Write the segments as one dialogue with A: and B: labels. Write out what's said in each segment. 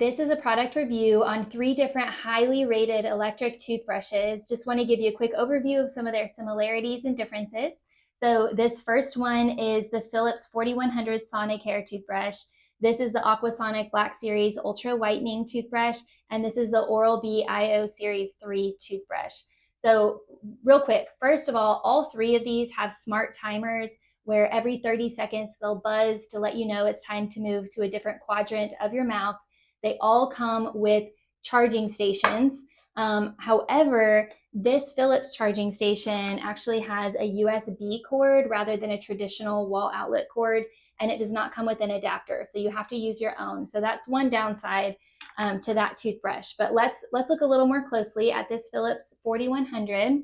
A: This is a product review on 3 different highly rated electric toothbrushes. Just want to give you a quick overview of some of their similarities and differences. So this first one is the Philips 4100 Sonic Hair Toothbrush. This is the Aquasonic Black Series Ultra Whitening Toothbrush, and this is the Oral-B IO Series 3 toothbrush. So real quick, first of all 3 of these have smart timers where every 30 seconds they'll buzz to let you know it's time to move to a different quadrant of your mouth. They all come with charging stations. However, this Philips charging station actually has a USB cord rather than a traditional wall outlet cord, and it does not come with an adapter, so you have to use your own. So that's one downside to that toothbrush. But let's look a little more closely at this Philips 4100.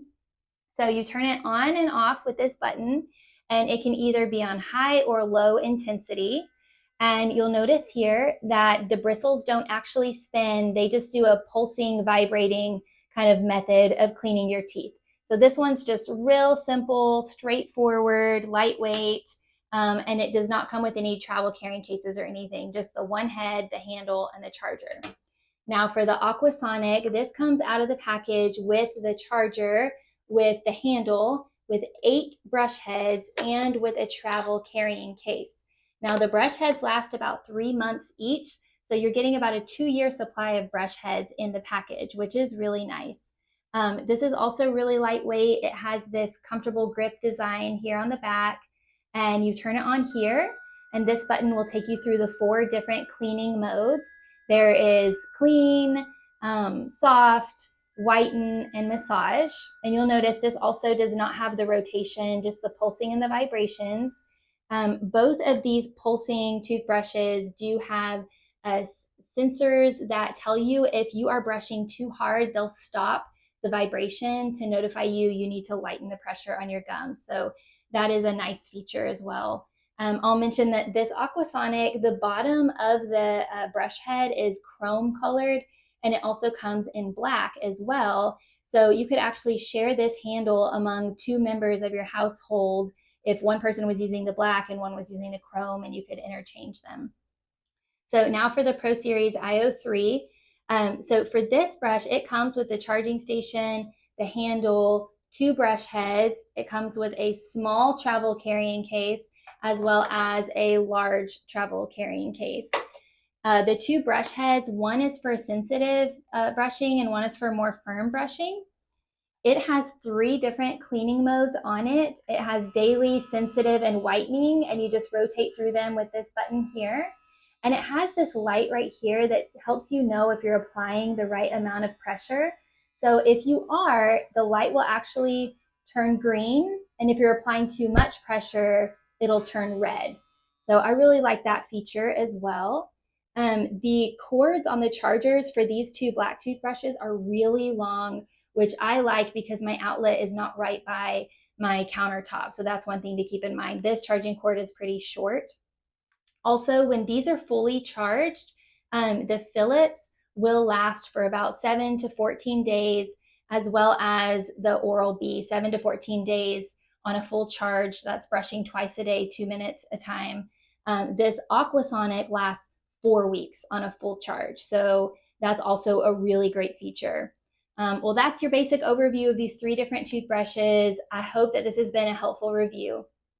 A: So you turn it on and off with this button, and it can either be on high or low intensity. And you'll notice here that the bristles don't actually spin. They just do a pulsing, vibrating kind of method of cleaning your teeth. So this one's just real simple, straightforward, lightweight, and it does not come with any travel carrying cases or anything, just the one head, the handle, and the charger. Now for the Aquasonic, this comes out of the package with the charger, with the handle, with 8 brush heads, and with a travel carrying case. Now the brush heads last about 3 months each, so you're getting about a 2-year supply of brush heads in the package, which is really nice. This is also really lightweight. It has this comfortable grip design here on the back, and you turn it on here, and this button will take you through the 4 different cleaning modes. There is clean, soft, whiten, and massage. And you'll notice this also does not have the rotation, just the pulsing and the vibrations. Both of these pulsing toothbrushes do have sensors that tell you if you are brushing too hard, they'll stop the vibration to notify you need to lighten the pressure on your gums. So that is a nice feature as well. I'll mention that this Aquasonic, the bottom of the brush head is chrome colored, and it also comes in black as well. So you could actually share this handle among 2 members of your household if one person was using the black and one was using the chrome, and you could interchange them. So now for the Pro Series IO3. So for this brush, it comes with the charging station, the handle, 2 brush heads. It comes with a small travel carrying case as well as a large travel carrying case. The 2 brush heads, one is for sensitive brushing and one is for more firm brushing. It has 3 different cleaning modes on it. It has daily, sensitive, and whitening, and you just rotate through them with this button here. And it has this light right here that helps you know if you're applying the right amount of pressure. So if you are, the light will actually turn green, and if you're applying too much pressure, it'll turn red. So I really like that feature as well. The cords on the chargers for these 2 black toothbrushes are really long, which I like because my outlet is not right by my countertop. So that's one thing to keep in mind. This charging cord is pretty short. Also, when these are fully charged, the Philips will last for about 7 to 14 days, as well as the Oral-B, 7 to 14 days on a full charge. That's brushing twice a day, 2 minutes a time. This Aquasonic lasts 4 weeks on a full charge. So that's also a really great feature. Well, that's your basic overview of these 3 different toothbrushes. I hope that this has been a helpful review.